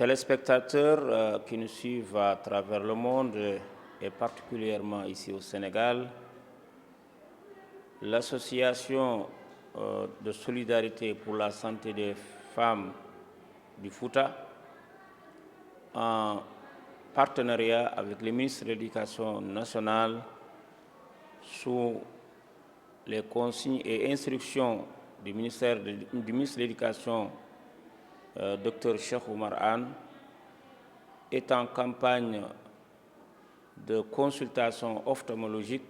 téléspectateurs qui nous suivent à travers le monde et particulièrement ici au Sénégal, l'association de solidarité pour la santé des femmes du Fouta, en partenariat avec le ministre de l'Éducation nationale, sous les consignes et instructions du ministre de l'Éducation, Dr Cheikh Oumar Anne, est en campagne de consultation ophtalmologique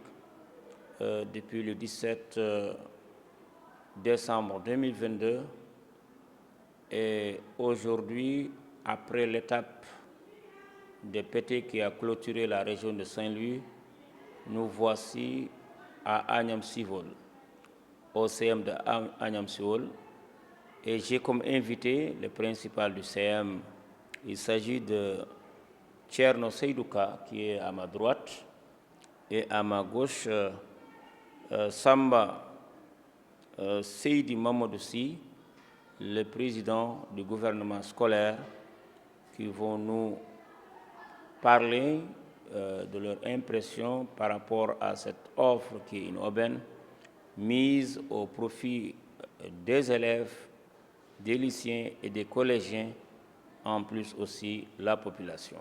depuis le 17 décembre 2022. Et aujourd'hui, après l'étape de PT qui a clôturé la région de Saint-Louis, nous voici à Agnam-Sivol, au CM de Agnam-Sivol. Et j'ai comme invité le principal du CM. Il s'agit de Thierno Seydouka, qui est à ma droite, et à ma gauche, Samba Seydi Mamadou-Sy, le président du gouvernement scolaire, qui vont nous parler de leur impression par rapport à cette offre qui est une aubaine mise au profit des élèves, des lycéens et des collégiens, en plus aussi la population.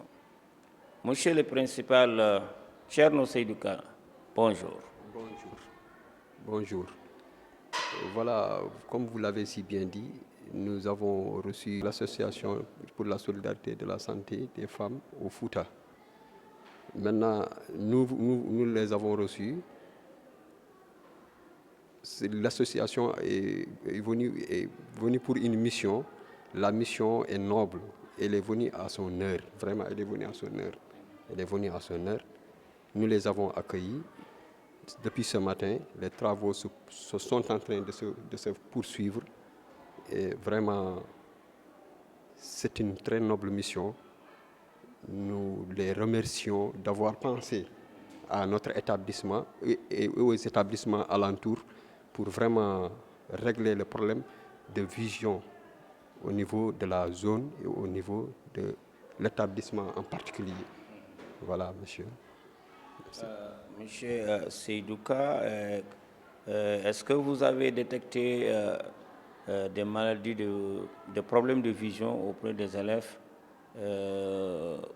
Monsieur le principal Thierno Seydouka, bonjour. Bonjour. Bonjour. Voilà, comme vous l'avez si bien dit, nous avons reçu l'Association pour la solidarité de la santé des femmes au Fouta. Maintenant, nous les avons reçus. L'association est venue pour une mission. La mission est noble. Elle est venue à son heure. Vraiment, elle est venue à son heure. Elle est venue à son heure. Nous les avons accueillis. Depuis ce matin, les travaux sont en train de se poursuivre. Et vraiment, c'est une très noble mission. Nous les remercions d'avoir pensé à notre établissement et aux établissements alentours pour vraiment régler le problème de vision au niveau de la zone et au niveau de l'établissement en particulier. Voilà, monsieur. Monsieur Seydouka, est-ce que vous avez détecté des maladies, des problèmes de vision auprès des élèves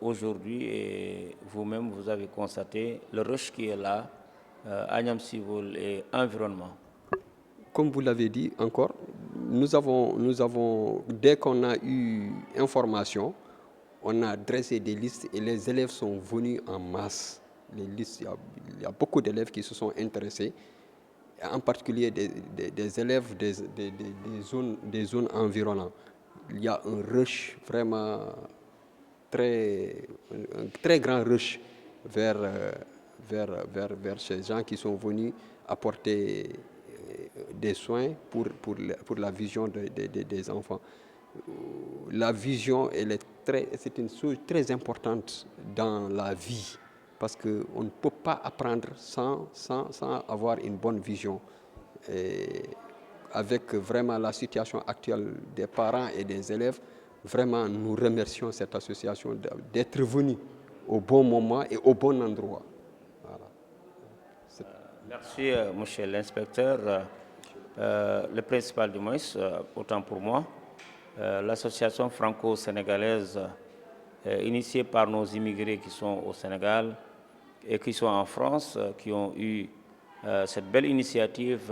aujourd'hui, et vous-même vous avez constaté le rush qui est là, Agnam-Sivol et environnement? Comme vous l'avez dit encore, nous avons, dès qu'on a eu information, on a dressé des listes et les élèves sont venus en masse. Les listes, il y a beaucoup d'élèves qui se sont intéressés, en particulier des élèves des zones environnantes. Il y a un rush vraiment un très grand rush vers ces gens qui sont venus apporter des soins pour la vision des enfants. La vision, c'est une chose très importante dans la vie, parce qu'on ne peut pas apprendre sans avoir une bonne vision. Et avec vraiment la situation actuelle des parents et des élèves, vraiment nous remercions cette association d'être venue au bon moment et au bon endroit. Voilà. Merci, monsieur l'inspecteur. Le principal du MOIS, autant pour moi, l'association franco-sénégalaise initiée par nos immigrés qui sont au Sénégal et qui sont en France, qui ont eu cette belle initiative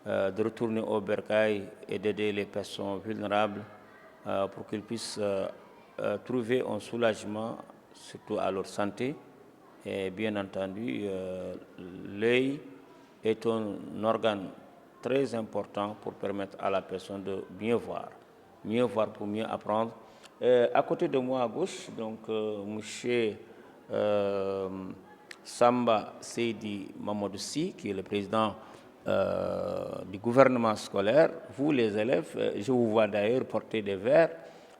de retourner au bercail et d'aider les personnes vulnérables pour qu'ils puissent trouver un soulagement, surtout à leur santé. Et bien entendu, l'œil est un organe très important pour permettre à la personne de mieux voir pour mieux apprendre. À côté de moi à gauche, donc monsieur Samba Seydi Mamadou-Sy, qui est le président du gouvernement scolaire. Vous, les élèves, je vous vois d'ailleurs porter des verres.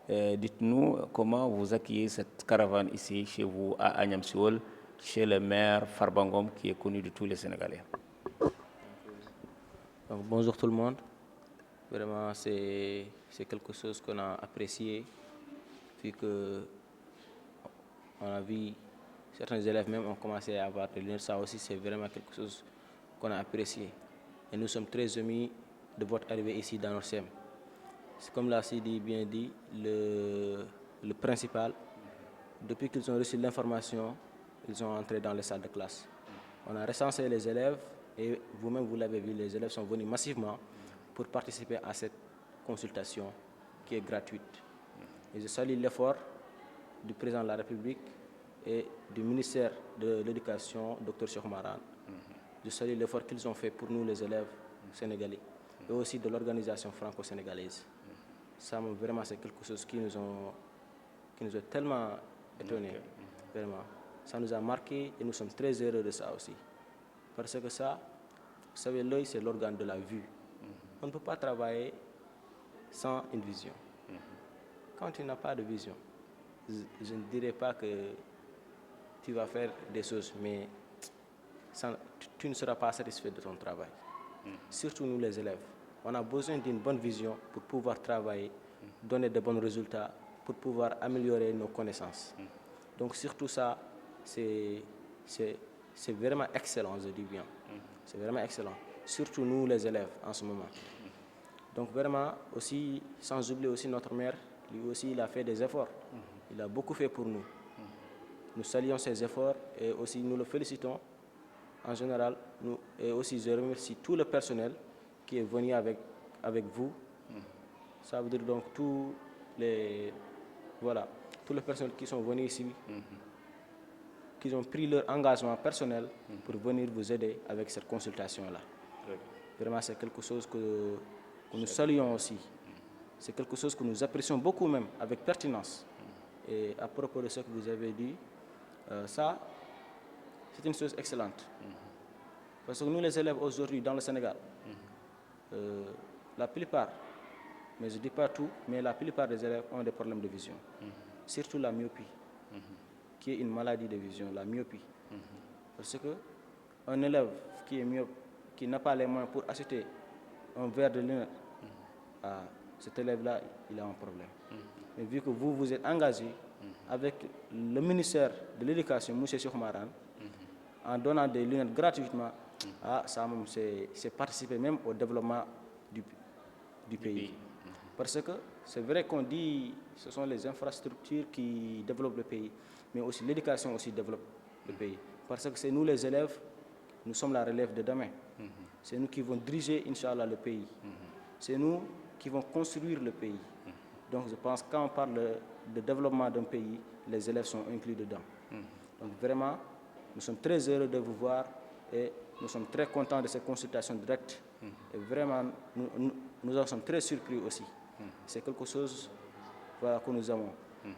Dites-nous comment vous accueillez cette caravane ici chez vous à Agnam-Sivol, chez le maire Farbangom, qui est connu de tous les Sénégalais. Donc, bonjour tout le monde. Vraiment, c'est quelque chose qu'on a apprécié. vu que on a vu certains élèves même ont commencé à avoir des lunettes. Ça aussi, c'est vraiment quelque chose qu'on a apprécié. Et nous sommes très émus de votre arrivée ici dans notre CEM. C'est comme l'a Sidi bien dit, le principal, depuis qu'ils ont reçu l'information, ils sont entrés dans les salles de classe. On a recensé les élèves et vous-même vous l'avez vu, les élèves sont venus massivement pour participer à cette consultation qui est gratuite. Et je salue l'effort du président de la République et du ministère de l'Éducation, Dr Cheikh Maran. Je salue l'effort qu'ils ont fait pour nous, les élèves sénégalais, et aussi de l'organisation franco-sénégalaise. Ça, vraiment, c'est quelque chose qui nous a tellement étonnés. Vraiment. Ça nous a marqué et nous sommes très heureux de ça aussi. Parce que ça, vous savez, l'œil, c'est l'organe de la vue. On ne peut pas travailler sans une vision. Quand tu n'as pas de vision, je ne dirais pas que tu vas faire des choses, mais tu ne seras pas satisfait de ton travail. Surtout nous les élèves. On a besoin d'une bonne vision pour pouvoir travailler, donner de bons résultats, pour pouvoir améliorer nos connaissances. Donc surtout ça, c'est vraiment excellent, je dis bien. C'est vraiment excellent. Surtout nous les élèves en ce moment. Donc vraiment aussi, sans oublier aussi notre maire, lui aussi il a fait des efforts. Il a beaucoup fait pour nous. Nous saluons ses efforts et aussi nous le félicitons en général. Et aussi je remercie tout le personnel qui est venu avec vous. Ça veut dire donc tous les personnels qui sont venus ici, qui ont pris leur engagement personnel pour venir vous aider avec cette consultation-là. Vraiment, c'est quelque chose que nous saluons aussi. C'est quelque chose que nous apprécions beaucoup même, avec pertinence. Et à propos de ce que vous avez dit, ça, c'est une chose excellente. Parce que nous, les élèves aujourd'hui dans le Sénégal, la plupart, mais je ne dis pas tout, mais la plupart des élèves ont des problèmes de vision. Surtout la myopie, qui est une maladie de vision, la myopie. Parce qu'un élève qui est myope, qui n'a pas les moyens pour acheter un verre de lunettes, cet élève-là, il a un problème. Mais vu que vous êtes engagé avec le ministère de l'Éducation, M. Cheikh Maran, en donnant des lunettes gratuitement, ça c'est participer même au développement du pays. Parce que c'est vrai qu'on dit que ce sont les infrastructures qui développent le pays, mais aussi l'éducation aussi développe le pays. Parce que c'est nous les élèves, nous sommes la relève de demain. C'est nous qui vont diriger, Inch'Allah, le pays. C'est nous qui vont construire le pays. Donc je pense que quand on parle de développement d'un pays, les élèves sont inclus dedans. Donc vraiment, nous sommes très heureux de vous voir et nous sommes très contents de cette consultation directe. Et vraiment, nous en sommes très surpris aussi. C'est quelque chose que nous avons.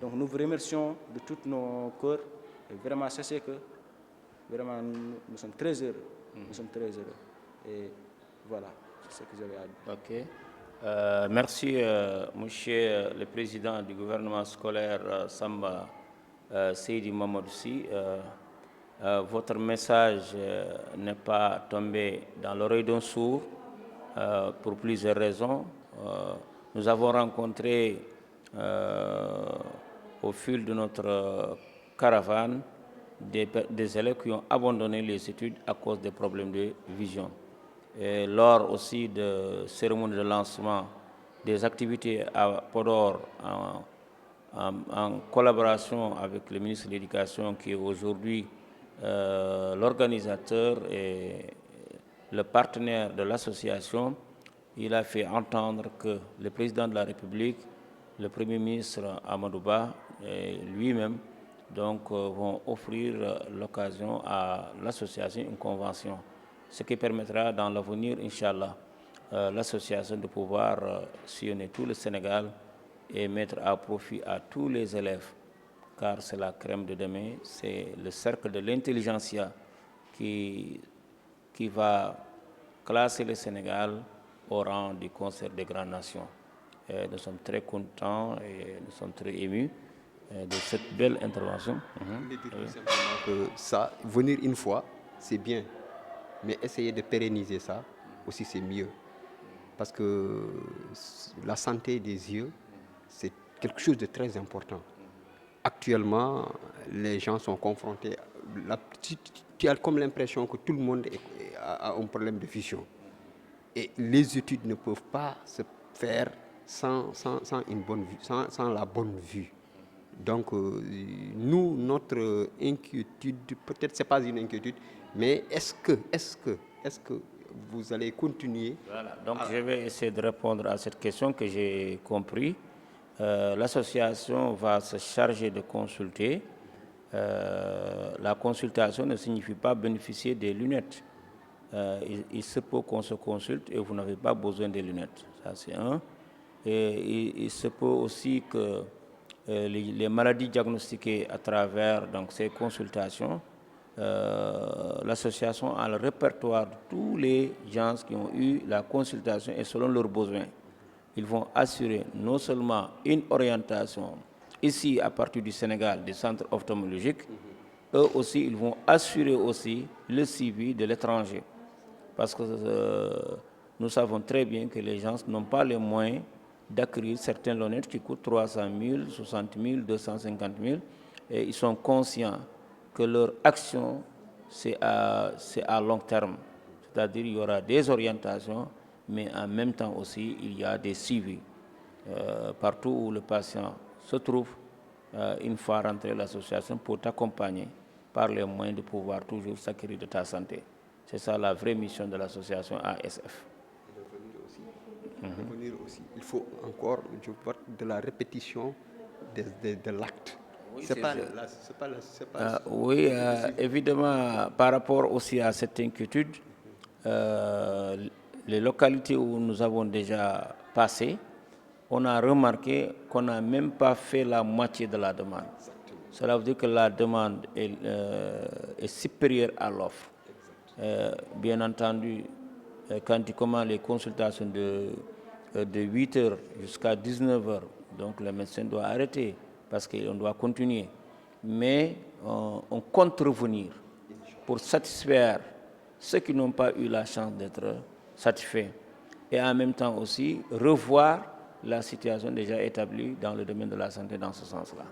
Donc nous vous remercions de tous nos cœurs et vraiment sachez que vraiment nous sommes très heureux. Nous sommes très heureux. Et voilà, c'est ce que j'avais à dire. Ok. Merci, monsieur le président du gouvernement scolaire Samba Seydi Mamadou Sy. Votre message n'est pas tombé dans l'oreille d'un sourd pour plusieurs raisons. Nous avons rencontré au fil de notre caravane des élèves qui ont abandonné les études à cause des problèmes de vision. Et lors aussi de cérémonie de lancement des activités à Podor en collaboration avec le ministre de l'Éducation qui est aujourd'hui l'organisateur et le partenaire de l'association, il a fait entendre que le président de la République, le Premier ministre Amadou Ba et lui-même donc, vont offrir l'occasion à l'association, une convention, ce qui permettra dans l'avenir, Inch'Allah, l'association de pouvoir sillonner tout le Sénégal et mettre à profit à tous les élèves, car c'est la crème de demain, c'est le cercle de l'intelligentsia qui va classer le Sénégal au rang du concert des grandes nations. Et nous sommes très contents et nous sommes très émus de cette belle intervention. Je voulais dire tout simplement que ça, venir une fois, c'est bien, mais essayer de pérenniser ça aussi, c'est mieux. Parce que la santé des yeux, c'est quelque chose de très important. actuellement, les gens sont confrontés. Tu as comme l'impression que tout le monde a un problème de vision. Et les études ne peuvent pas se faire sans une bonne vue, sans la bonne vue. Donc, nous, notre inquiétude, peut-être ce n'est pas une inquiétude, mais est-ce que vous allez continuer? Voilà, donc je vais essayer de répondre à cette question que j'ai compris. L'association va se charger de consulter. La consultation ne signifie pas bénéficier des lunettes. Il se peut qu'on se consulte et vous n'avez pas besoin des lunettes. Ça, c'est un. Et il se peut aussi que les maladies diagnostiquées à travers donc, ces consultations, l'association a le répertoire de tous les gens qui ont eu la consultation et selon leurs besoins. Ils vont assurer non seulement une orientation ici à partir du Sénégal, des centres ophtalmologiques, eux aussi, ils vont assurer aussi le suivi de l'étranger. Parce que nous savons très bien que les gens n'ont pas les moyens d'acquérir certains lunettes qui coûtent 300 000, 60 000, 250 000. Et ils sont conscients que leur action, c'est à long terme. C'est-à-dire qu'il y aura des orientations, mais en même temps aussi, il y a des suivis. Partout où le patient se trouve, une fois rentré à l'association, pour t'accompagner par les moyens de pouvoir toujours s'acquérir de ta santé. C'est ça la vraie mission de l'association ASF. Revenir aussi. Il faut encore de la répétition de l'acte. Oui, oui, évidemment, par rapport aussi à cette inquiétude, les localités où nous avons déjà passé, on a remarqué qu'on n'a même pas fait la moitié de la demande. Cela veut dire que la demande est supérieure à l'offre. Bien entendu, quand tu commences les consultations de 8 h jusqu'à 19 h, donc le médecin doit arrêter parce qu'on doit continuer. Mais on compte revenir pour satisfaire ceux qui n'ont pas eu la chance d'être satisfaits. Et en même temps aussi revoir la situation déjà établie dans le domaine de la santé dans ce sens-là.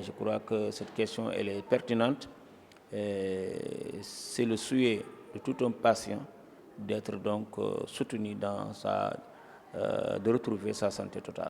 Je crois que cette question elle est pertinente. C'est le souhait de tout un patient d'être donc soutenu dans de retrouver sa santé totale.